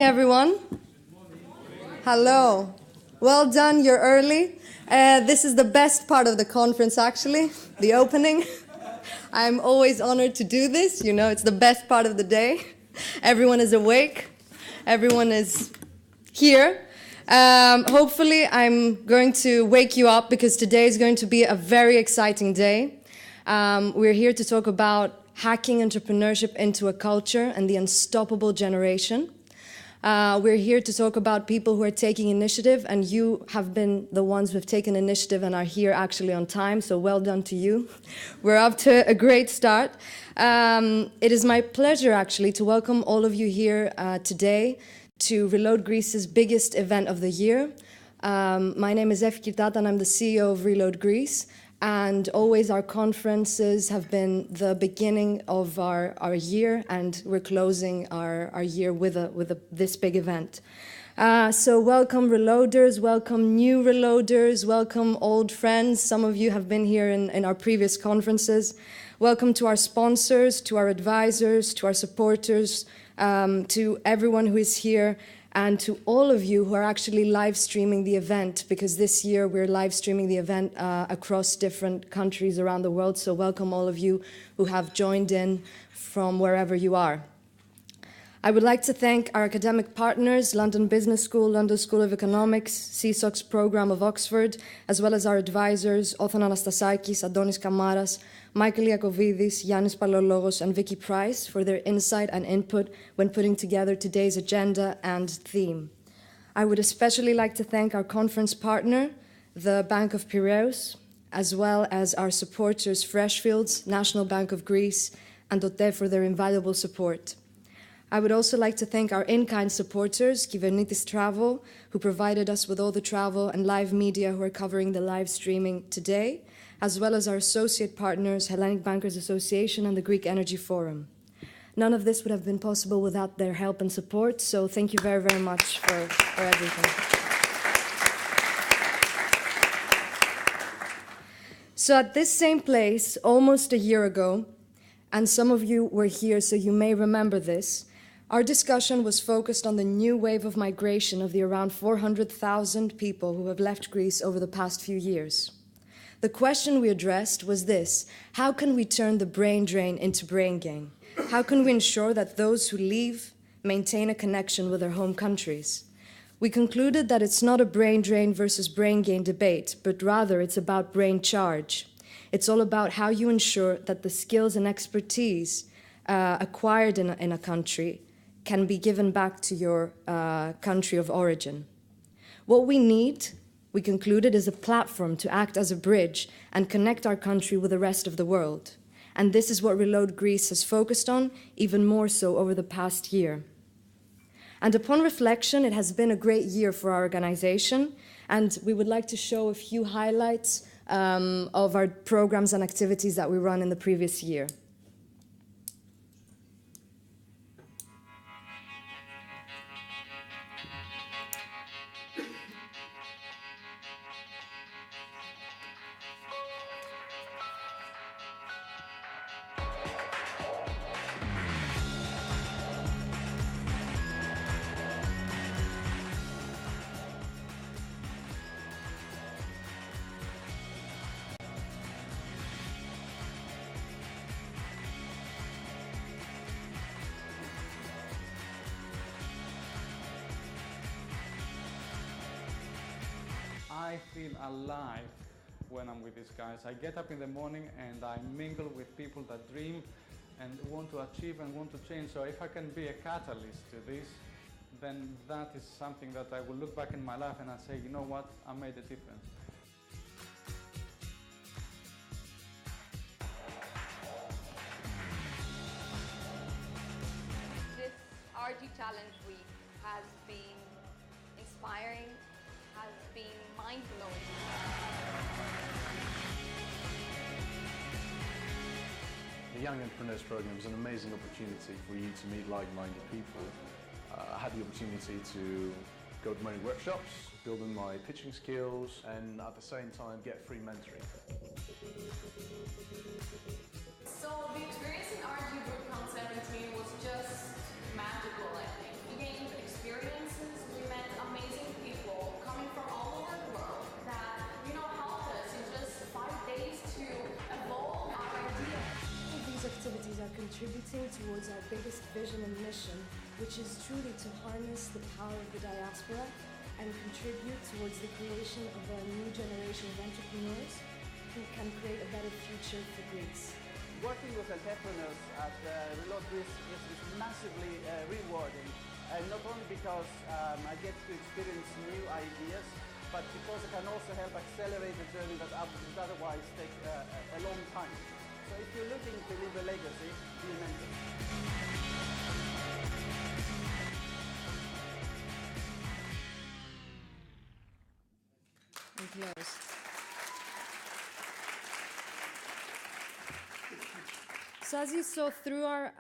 Everyone. Hello. Well done, you're early. This is the best part of the conference, actually, the opening. I'm always honored to do this. You know, it's the best part of the day. Everyone is awake. Everyone is here. Hopefully, I'm going to wake you up because today is going to be a very exciting day. We're here to talk about hacking entrepreneurship into a culture and the unstoppable generation. We're here to talk about people who are taking initiative, and you have been the ones who have taken initiative and are here actually on time, so well done to you. We're up to a great start. It is my pleasure actually to welcome all of you here today to Reload Greece's biggest event of the year. My name is Effie Kyrtata and I'm the CEO of Reload Greece. And always our conferences have been the beginning of our year, and we're closing our year with this big event. So welcome Reloaders, welcome new Reloaders, welcome old friends. Some of you have been here in our previous conferences. Welcome to our sponsors, to our advisors, to our supporters, to everyone who is here, and to all of you who are actually live streaming the event, because this year we're live streaming the event across different countries around the world. So welcome all of you who have joined in from wherever you are. I would like to thank our academic partners, London Business School, London School of Economics, CSOC's program of Oxford, as well as our advisors, Othon Anastasakis, Adonis Kamaras, Michael Iakovidis, Yannis Palologos, and Vicky Price for their insight and input when putting together today's agenda and theme. I would especially like to thank our conference partner, the Bank of Piraeus, as well as our supporters, Freshfields, National Bank of Greece, and OTE for their invaluable support. I would also like to thank our in-kind supporters, Kyvernitis Travel, who provided us with all the travel and live media who are covering the live streaming today, as well as our associate partners, Hellenic Bankers Association and the Greek Energy Forum. None of this would have been possible without their help and support, so thank you very, very much for everything. So at this same place, almost a year ago, and some of you were here, so you may remember this, our discussion was focused on the new wave of migration of the around 400,000 people who have left Greece over the past few years. The question we addressed was this: how can we turn the brain drain into brain gain? How can we ensure that those who leave maintain a connection with their home countries? We concluded that it's not a brain drain versus brain gain debate, but rather it's about brain charge. It's all about how you ensure that the skills and expertise acquired in a country can be given back to your country of origin. What we need, we concluded, is a platform to act as a bridge and connect our country with the rest of the world. And this is what Reload Greece has focused on, even more so over the past year. And upon reflection, it has been a great year for our organization, and we would like to show a few highlights of our programs and activities that we run in the previous year. I feel alive when I'm with these guys. I get up in the morning and I mingle with people that dream and want to achieve and want to change. So if I can be a catalyst to this, then that is something that I will look back in my life and I say, you know what, I made a difference. This RG Challenge Week has been inspiring, has been mind-blowing. The Young Entrepreneurs Program is an amazing opportunity for you to meet like-minded people. I had the opportunity to go to many workshops, building my pitching skills, and at the same time get free mentoring. So the experience in RG Bootcamp 17 was just magical, I think. We gained experience contributing towards our biggest vision and mission, which is truly to harness the power of the diaspora and contribute towards the creation of a new generation of entrepreneurs who can create a better future for Greece. Working with entrepreneurs at Reload Greece is massively rewarding, and not only because I get to experience new ideas, but because I can also help accelerate the journey that would otherwise take a long time. So if you're looking to leave a legacy, be a mentor. And close. So as you saw through our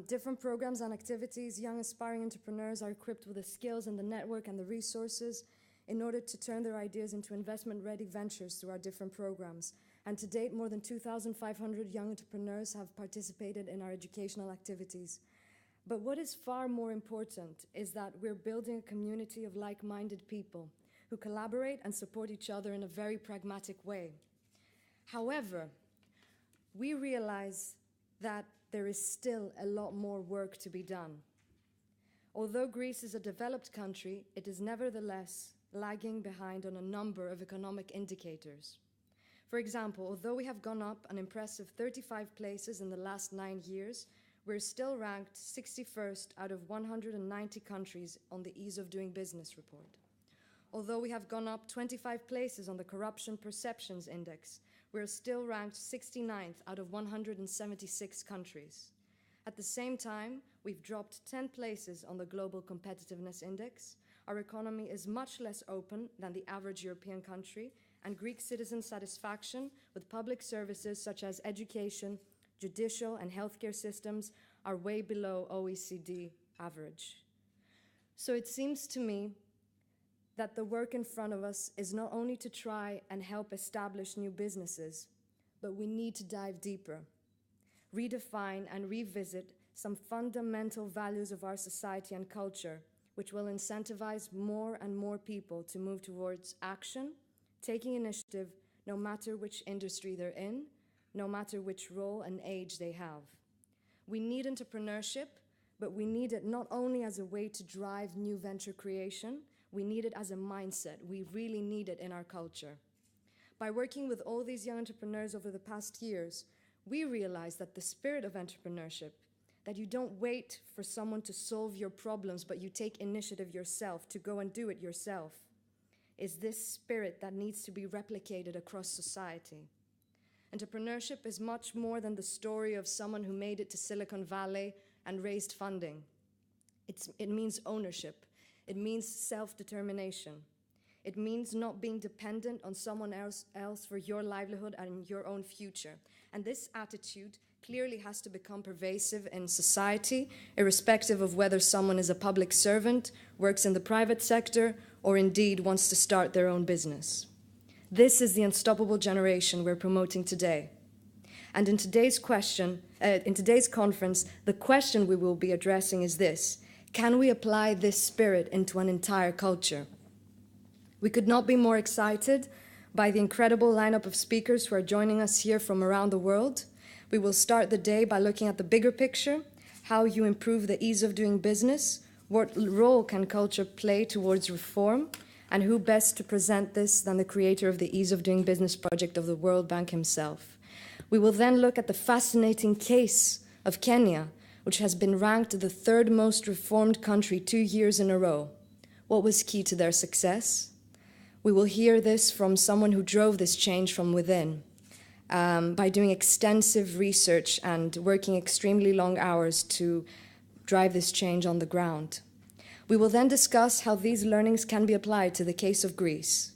different programs and activities, young aspiring entrepreneurs are equipped with the skills and the network and the resources in order to turn their ideas into investment-ready ventures through our different programs. And to date, more than 2,500 young entrepreneurs have participated in our educational activities. But what is far more important is that we're building a community of like-minded people who collaborate and support each other in a very pragmatic way. However, we realize that there is still a lot more work to be done. Although Greece is a developed country, it is nevertheless lagging behind on a number of economic indicators. For example, although we have gone up an impressive 35 places in the last 9 years, we're still ranked 61st out of 190 countries on the Ease of Doing Business report. Although we have gone up 25 places on the Corruption Perceptions Index, we're still ranked 69th out of 176 countries. At the same time, we've dropped 10 places on the Global Competitiveness Index. Our economy is much less open than the average European country, and Greek citizen satisfaction with public services such as education, judicial and healthcare systems are way below OECD average. So it seems to me that the work in front of us is not only to try and help establish new businesses, but we need to dive deeper, redefine and revisit some fundamental values of our society and culture, which will incentivize more and more people to move towards action, taking initiative no matter which industry they're in, no matter which role and age they have. We need entrepreneurship, but we need it not only as a way to drive new venture creation, we need it as a mindset. We really need it in our culture. By working with all these young entrepreneurs over the past years, we realized that the spirit of entrepreneurship, that you don't wait for someone to solve your problems, but you take initiative yourself to go and do it yourself, is this spirit that needs to be replicated across society. Entrepreneurship is much more than the story of someone who made it to Silicon Valley and raised funding. It means ownership. It means self-determination. It means not being dependent on someone else for your livelihood and your own future. And this attitude clearly has to become pervasive in society, irrespective of whether someone is a public servant, works in the private sector, or indeed wants to start their own business. This is the unstoppable generation we're promoting today. And in today's conference, the question we will be addressing is this: can we apply this spirit into an entire culture? We could not be more excited by the incredible lineup of speakers who are joining us here from around the world. We will start the day by looking at the bigger picture, how you improve the ease of doing business, what role can culture play towards reform, and who best to present this than the creator of the Ease of Doing Business project of the World Bank himself. We will then look at the fascinating case of Kenya, which has been ranked the third most reformed country 2 years in a row. What was key to their success? We will hear this from someone who drove this change from within, by doing extensive research and working extremely long hours to drive this change on the ground. We will then discuss how these learnings can be applied to the case of Greece.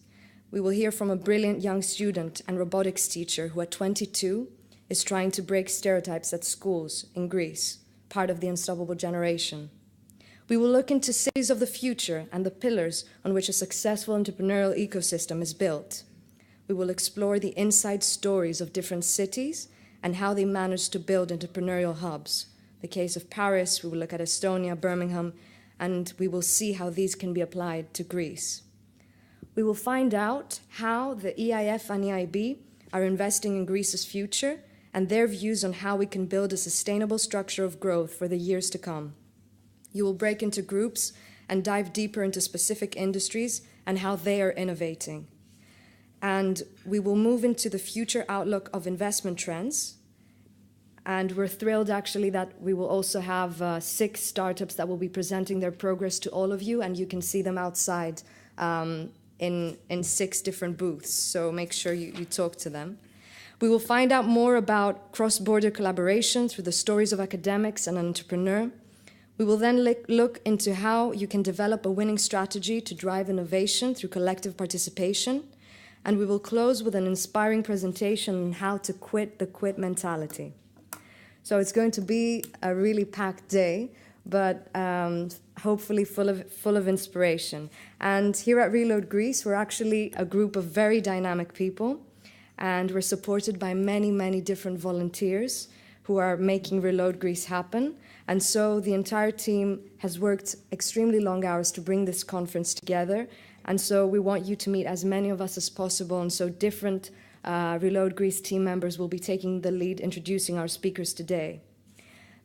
We will hear from a brilliant young student and robotics teacher who at 22 is trying to break stereotypes at schools in Greece, part of the unstoppable generation. We will look into cities of the future and the pillars on which a successful entrepreneurial ecosystem is built. We will explore the inside stories of different cities and how they manage to build entrepreneurial hubs. The case of Paris, we will look at Estonia, Birmingham, and we will see how these can be applied to Greece. We will find out how the EIF and EIB are investing in Greece's future and their views on how we can build a sustainable structure of growth for the years to come. You will break into groups and dive deeper into specific industries and how they are innovating. And we will move into the future outlook of investment trends. And we're thrilled, actually, that we will also have 6 startups that will be presenting their progress to all of you, and you can see them outside in 6 different booths, so make sure you talk to them. We will find out more about cross-border collaboration through the stories of academics and an entrepreneur. We will then look into how you can develop a winning strategy to drive innovation through collective participation. And we will close with an inspiring presentation on how to quit the quit mentality. So it's going to be a really packed day, but hopefully full of inspiration. And here at Reload Greece, we're actually a group of very dynamic people, and we're supported by many, many different volunteers who are making Reload Greece happen. And so the entire team has worked extremely long hours to bring this conference together. And so we want you to meet as many of us as possible. And so different Reload Greece team members will be taking the lead, introducing our speakers today.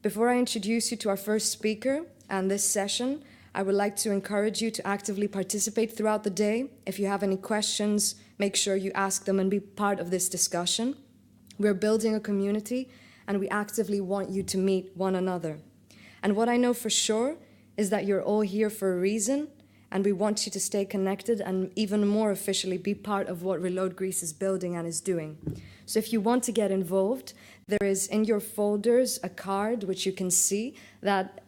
Before I introduce you to our first speaker and this session, I would like to encourage you to actively participate throughout the day. If you have any questions, make sure you ask them and be part of this discussion. We're building a community, and we actively want you to meet one another. And what I know for sure is that you're all here for a reason, and we want you to stay connected and even more officially be part of what Reload Greece is building and is doing. So if you want to get involved, there is in your folders a card which you can see that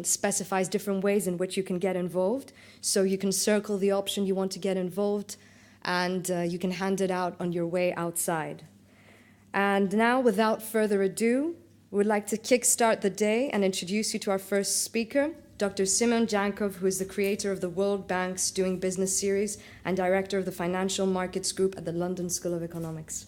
specifies different ways in which you can get involved. So you can circle the option you want to get involved, and you can hand it out on your way outside. And now, without further ado, we would like to kickstart the day and introduce you to our first speaker, Dr. Simon Jankov, who is the creator of the World Bank's Doing Business series and director of the Financial Markets Group at the London School of Economics.